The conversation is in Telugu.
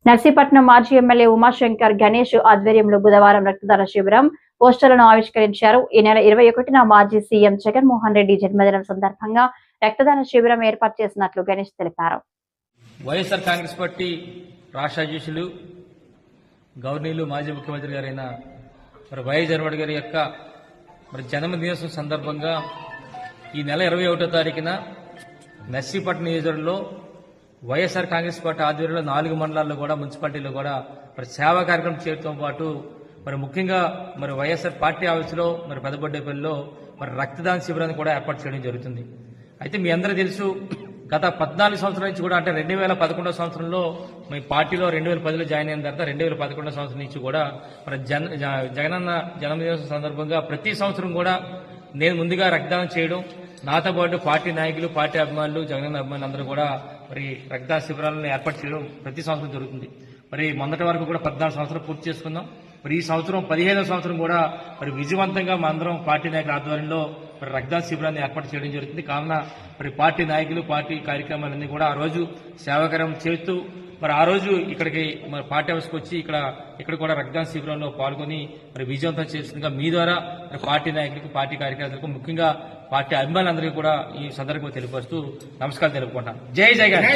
నర్సీపట్నం మాజీ ఎమ్మెల్యే ఉమాశంకర్ గణేష్ ఆధ్వర్యంలో బుధవారం రక్తదాన శిబిరం పోస్టర్లను ఆవిష్కరించారు. ఈ నెల 21న మాజీ సీఎం జగన్మోహన్ రెడ్డి జన్మదినం సందర్భంగా రక్తదాన శిబిరం ఏర్పాటు చేసినట్లు గణేష్ తెలిపారు. వైఎస్ఆర్ కాంగ్రెస్ పార్టీ రాష్ట్ర అధ్యక్షులు గవర్నీలు మాజీ ముఖ్యమంత్రి గారైన వైఎస్ జగన్మోహన్ గారి యొక్క జన్మదినోత్సవం సందర్భంగా ఈ నెల 21వ తారీఖున నర్సీపట్నం నియోజకవర్గంలో వైఎస్ఆర్ కాంగ్రెస్ పార్టీ ఆధ్వర్యంలో 4 మండలాల్లో కూడా మున్సిపాలిటీలో కూడా సేవా కార్యక్రమం చేయడంతో పాటు ముఖ్యంగా వైఎస్ఆర్ పార్టీ ఆఫీసులో పెద్దబొడ్డేపల్లిలో రక్తదాన శిబిరాన్ని కూడా ఏర్పాటు చేయడం జరుగుతుంది. అయితే మీ అందరూ తెలుసు, గత 14 సంవత్సరాల నుంచి కూడా అంటే 2011 సంవత్సరంలో మీ పార్టీలో 2010లో జాయిన్ అయిన తర్వాత 2011 సంవత్సరం నుంచి కూడా జగనన్న జన్మదినోత్సవం సందర్భంగా ప్రతి సంవత్సరం కూడా నేను ముందుగా రక్తదానం చేయడం, నాతో పాటు పార్టీ నాయకులు, పార్టీ అభిమానులు, జగనన్న అభిమానులు అందరూ కూడా రక్తదాన శిబిరాలను ఏర్పాటు చేయడం ప్రతి సంవత్సరం జరుగుతుంది. మొన్నటి వరకు కూడా 14 సంవత్సరాలు పూర్తి చేసుకున్నాం. ఈ సంవత్సరం 15వ సంవత్సరం కూడా విజయవంతంగా మా అందరం పార్టీ నాయకుల ఆధ్వర్యంలో రక్తదాన శిబిరాన్ని ఏర్పాటు చేయడం జరుగుతుంది. కావున పార్టీ నాయకులు, పార్టీ కార్యక్రమాలన్నీ కూడా ఆ రోజు సేవాకార్యం చేస్తూ ఆ రోజు ఇక్కడికి పార్టీ హౌస్కి వచ్చి ఇక్కడ కూడా రక్తదాన శిబిరంలో పాల్గొని విజయవంతం చేస్తుందిగా మీ ద్వారా పార్టీ నాయకులకు, పార్టీ కార్యకర్తలకు, ముఖ్యంగా పార్టీ అభిమానులందరికీ కూడా ఈ సందర్భంగా తెలియపరుస్తూ నమస్కారం తెలుపుకుంటాను. జై జగన్.